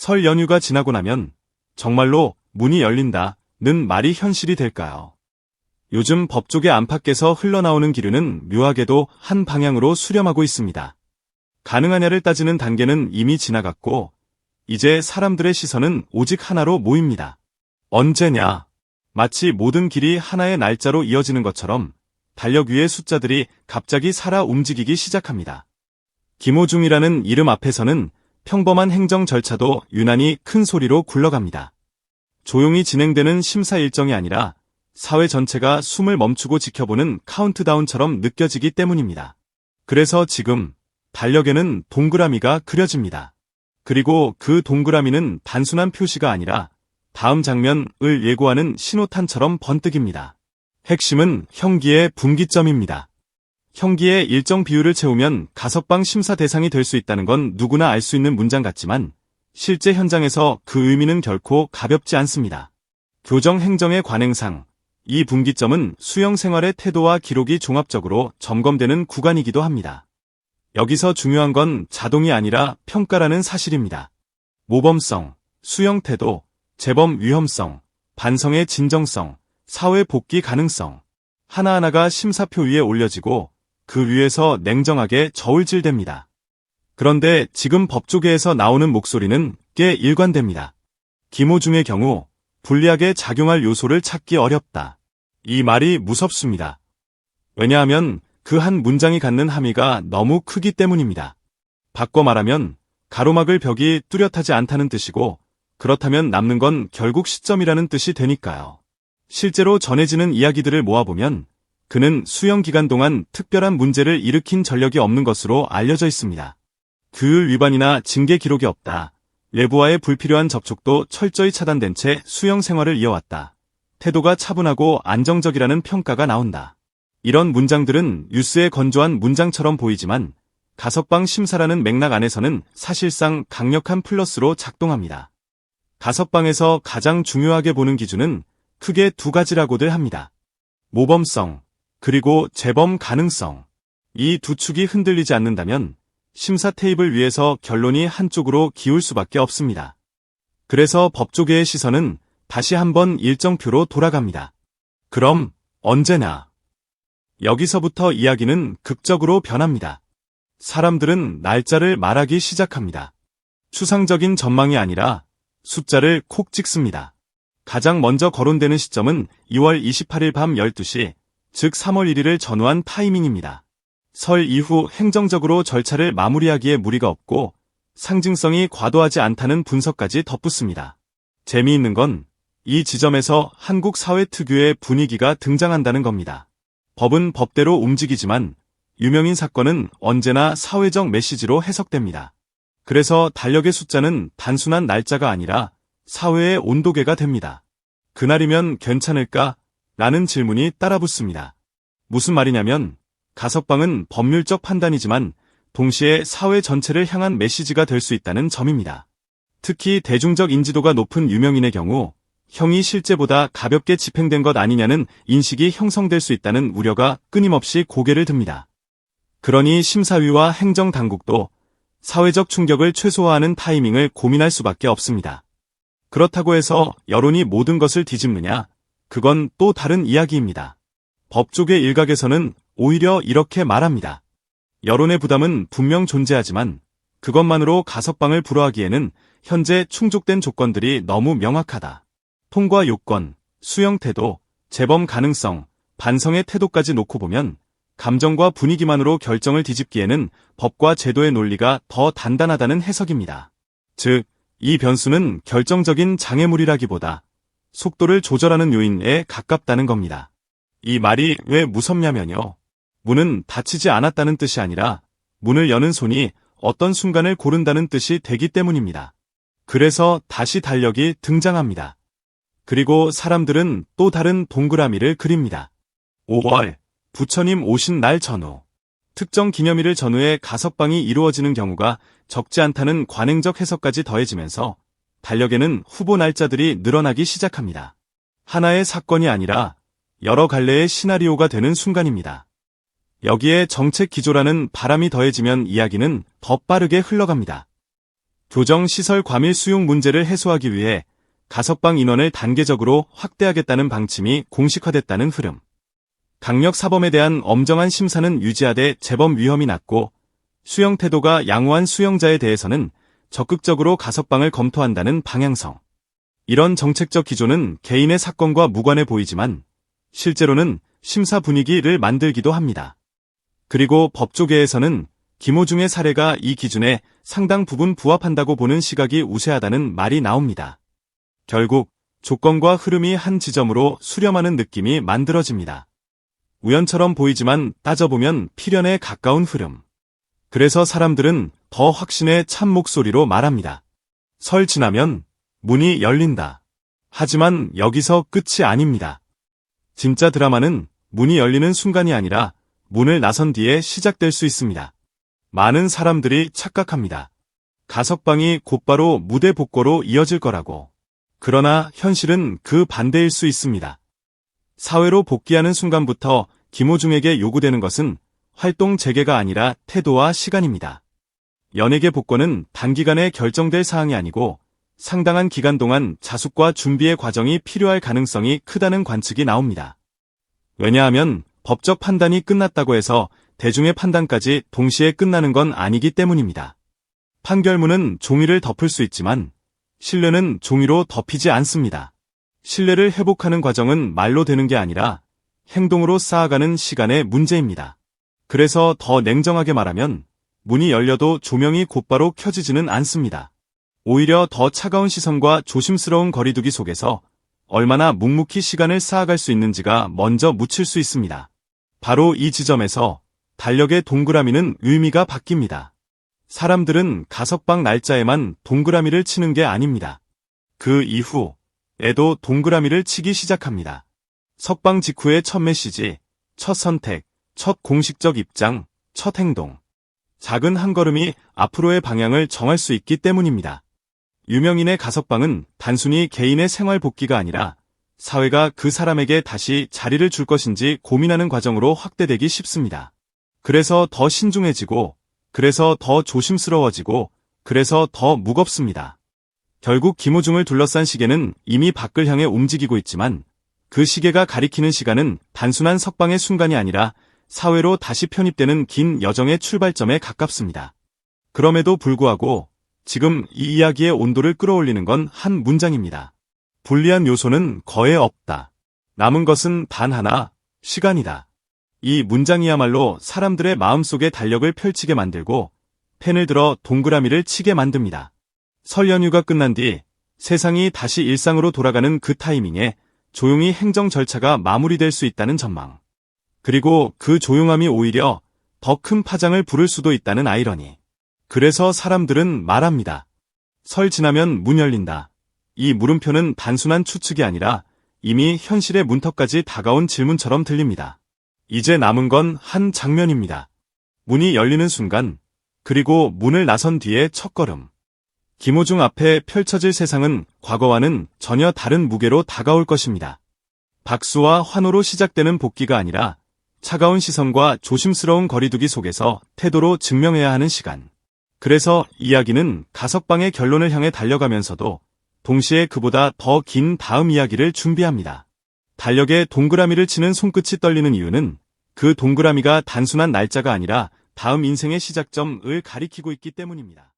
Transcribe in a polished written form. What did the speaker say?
설 연휴가 지나고 나면 정말로 문이 열린다는 말이 현실이 될까요? 요즘 법조계 안팎에서 흘러나오는 기류는 묘하게도 한 방향으로 수렴하고 있습니다. 가능하냐를 따지는 단계는 이미 지나갔고 이제 사람들의 시선은 오직 하나로 모입니다. 언제냐? 마치 모든 길이 하나의 날짜로 이어지는 것처럼 달력 위의 숫자들이 갑자기 살아 움직이기 시작합니다. 김호중이라는 이름 앞에서는 평범한 행정 절차도 유난히 큰 소리로 굴러갑니다. 조용히 진행되는 심사 일정이 아니라 사회 전체가 숨을 멈추고 지켜보는 카운트다운처럼 느껴지기 때문입니다. 그래서 지금 달력에는 동그라미가 그려집니다. 그리고 그 동그라미는 단순한 표시가 아니라 다음 장면을 예고하는 신호탄처럼 번뜩입니다. 핵심은 형기의 분기점입니다. 형기의 일정 비율을 채우면 가석방 심사 대상이 될 수 있다는 건 누구나 알 수 있는 문장 같지만 실제 현장에서 그 의미는 결코 가볍지 않습니다. 교정행정의 관행상 이 분기점은 수용 생활의 태도와 기록이 종합적으로 점검되는 구간이기도 합니다. 여기서 중요한 건 자동이 아니라 평가라는 사실입니다. 모범성, 수용 태도, 재범 위험성, 반성의 진정성, 사회 복귀 가능성 하나하나가 심사표 위에 올려지고 그 위에서 냉정하게 저울질됩니다. 그런데 지금 법조계에서 나오는 목소리는 꽤 일관됩니다. 김호중의 경우 불리하게 작용할 요소를 찾기 어렵다. 이 말이 무섭습니다. 왜냐하면 그 한 문장이 갖는 함의가 너무 크기 때문입니다. 바꿔 말하면 가로막을 벽이 뚜렷하지 않다는 뜻이고 그렇다면 남는 건 결국 시점이라는 뜻이 되니까요. 실제로 전해지는 이야기들을 모아보면 그는 수용 기간 동안 특별한 문제를 일으킨 전력이 없는 것으로 알려져 있습니다. 규율 위반이나 징계 기록이 없다. 외부와의 불필요한 접촉도 철저히 차단된 채 수용 생활을 이어왔다. 태도가 차분하고 안정적이라는 평가가 나온다. 이런 문장들은 뉴스에 건조한 문장처럼 보이지만 가석방 심사라는 맥락 안에서는 사실상 강력한 플러스로 작동합니다. 가석방에서 가장 중요하게 보는 기준은 크게 두 가지라고들 합니다. 모범성, 그리고 재범 가능성. 이 두 축이 흔들리지 않는다면 심사 테이블 위에서 결론이 한쪽으로 기울 수밖에 없습니다. 그래서 법조계의 시선은 다시 한번 일정표로 돌아갑니다. 그럼 언제나? 여기서부터 이야기는 극적으로 변합니다. 사람들은 날짜를 말하기 시작합니다. 추상적인 전망이 아니라 숫자를 콕 찍습니다. 가장 먼저 거론되는 시점은 2월 28일 밤 12시, 즉 3월 1일을 전후한 타이밍입니다. 설 이후 행정적으로 절차를 마무리하기에 무리가 없고 상징성이 과도하지 않다는 분석까지 덧붙습니다. 재미있는 건 이 지점에서 한국 사회 특유의 분위기가 등장한다는 겁니다. 법은 법대로 움직이지만 유명인 사건은 언제나 사회적 메시지로 해석됩니다. 그래서 달력의 숫자는 단순한 날짜가 아니라 사회의 온도계가 됩니다. 그날이면 괜찮을까? 라는 질문이 따라붙습니다. 무슨 말이냐면 가석방은 법률적 판단이지만 동시에 사회 전체를 향한 메시지가 될 수 있다는 점입니다. 특히 대중적 인지도가 높은 유명인의 경우 형이 실제보다 가볍게 집행된 것 아니냐는 인식이 형성될 수 있다는 우려가 끊임없이 고개를 듭니다. 그러니 심사위와 행정당국도 사회적 충격을 최소화하는 타이밍을 고민할 수밖에 없습니다. 그렇다고 해서 여론이 모든 것을 뒤집느냐? 그건 또 다른 이야기입니다. 법조계 일각에서는 오히려 이렇게 말합니다. 여론의 부담은 분명 존재하지만 그것만으로 가석방을 불허하기에는 현재 충족된 조건들이 너무 명확하다. 통과 요건, 수용 태도, 재범 가능성, 반성의 태도까지 놓고 보면 감정과 분위기만으로 결정을 뒤집기에는 법과 제도의 논리가 더 단단하다는 해석입니다. 즉, 이 변수는 결정적인 장애물이라기보다 속도를 조절하는 요인에 가깝다는 겁니다. 이 말이 왜 무섭냐면요. 문은 닫히지 않았다는 뜻이 아니라 문을 여는 손이 어떤 순간을 고른다는 뜻이 되기 때문입니다. 그래서 다시 달력이 등장합니다. 그리고 사람들은 또 다른 동그라미를 그립니다. 5월, 부처님 오신 날 전후. 특정 기념일을 전후해 가석방이 이루어지는 경우가 적지 않다는 관행적 해석까지 더해지면서 달력에는 후보 날짜들이 늘어나기 시작합니다. 하나의 사건이 아니라 여러 갈래의 시나리오가 되는 순간입니다. 여기에 정책 기조라는 바람이 더해지면 이야기는 더 빠르게 흘러갑니다. 교정시설 과밀 수용 문제를 해소하기 위해 가석방 인원을 단계적으로 확대하겠다는 방침이 공식화됐다는 흐름. 강력 사범에 대한 엄정한 심사는 유지하되 재범 위험이 낮고 수용 태도가 양호한 수용자에 대해서는 적극적으로 가석방을 검토한다는 방향성. 이런 정책적 기조는 개인의 사건과 무관해 보이지만 실제로는 심사 분위기를 만들기도 합니다. 그리고 법조계에서는 김호중의 사례가 이 기준에 상당 부분 부합한다고 보는 시각이 우세하다는 말이 나옵니다. 결국 조건과 흐름이 한 지점으로 수렴하는 느낌이 만들어집니다. 우연처럼 보이지만 따져보면 필연에 가까운 흐름. 그래서 사람들은 더 확신의 참 목소리로 말합니다. 설 지나면 문이 열린다. 하지만 여기서 끝이 아닙니다. 진짜 드라마는 문이 열리는 순간이 아니라 문을 나선 뒤에 시작될 수 있습니다. 많은 사람들이 착각합니다. 가석방이 곧바로 무대 복고로 이어질 거라고. 그러나 현실은 그 반대일 수 있습니다. 사회로 복귀하는 순간부터 김호중에게 요구되는 것은 활동 재개가 아니라 태도와 시간입니다. 연예계 복권은 단기간에 결정될 사항이 아니고 상당한 기간 동안 자숙과 준비의 과정이 필요할 가능성이 크다는 관측이 나옵니다. 왜냐하면 법적 판단이 끝났다고 해서 대중의 판단까지 동시에 끝나는 건 아니기 때문입니다. 판결문은 종이를 덮을 수 있지만 신뢰는 종이로 덮이지 않습니다. 신뢰를 회복하는 과정은 말로 되는 게 아니라 행동으로 쌓아가는 시간의 문제입니다. 그래서 더 냉정하게 말하면 문이 열려도 조명이 곧바로 켜지지는 않습니다. 오히려 더 차가운 시선과 조심스러운 거리두기 속에서 얼마나 묵묵히 시간을 쌓아갈 수 있는지가 먼저 묻힐 수 있습니다. 바로 이 지점에서 달력의 동그라미는 의미가 바뀝니다. 사람들은 가석방 날짜에만 동그라미를 치는 게 아닙니다. 그 이후에도 동그라미를 치기 시작합니다. 석방 직후의 첫 메시지, 첫 선택, 첫 공식적 입장, 첫 행동. 작은 한 걸음이 앞으로의 방향을 정할 수 있기 때문입니다. 유명인의 가석방은 단순히 개인의 생활 복귀가 아니라 사회가 그 사람에게 다시 자리를 줄 것인지 고민하는 과정으로 확대되기 쉽습니다. 그래서 더 신중해지고, 그래서 더 조심스러워지고, 그래서 더 무겁습니다. 결국 김호중을 둘러싼 시계는 이미 밖을 향해 움직이고 있지만 그 시계가 가리키는 시간은 단순한 석방의 순간이 아니라 사회로 다시 편입되는 긴 여정의 출발점에 가깝습니다. 그럼에도 불구하고 지금 이 이야기의 온도를 끌어올리는 건 한 문장입니다. 불리한 요소는 거의 없다. 남은 것은 단 하나, 시간이다. 이 문장이야말로 사람들의 마음속에 달력을 펼치게 만들고 펜을 들어 동그라미를 치게 만듭니다. 설 연휴가 끝난 뒤 세상이 다시 일상으로 돌아가는 그 타이밍에 조용히 행정 절차가 마무리될 수 있다는 전망. 그리고 그 조용함이 오히려 더 큰 파장을 부를 수도 있다는 아이러니. 그래서 사람들은 말합니다. 설 지나면 문 열린다. 이 물음표는 단순한 추측이 아니라 이미 현실의 문턱까지 다가온 질문처럼 들립니다. 이제 남은 건 한 장면입니다. 문이 열리는 순간, 그리고 문을 나선 뒤의 첫걸음. 김호중 앞에 펼쳐질 세상은 과거와는 전혀 다른 무게로 다가올 것입니다. 박수와 환호로 시작되는 복귀가 아니라 차가운 시선과 조심스러운 거리두기 속에서 태도로 증명해야 하는 시간. 그래서 이야기는 가석방의 결론을 향해 달려가면서도 동시에 그보다 더 긴 다음 이야기를 준비합니다. 달력에 동그라미를 치는 손끝이 떨리는 이유는 그 동그라미가 단순한 날짜가 아니라 다음 인생의 시작점을 가리키고 있기 때문입니다.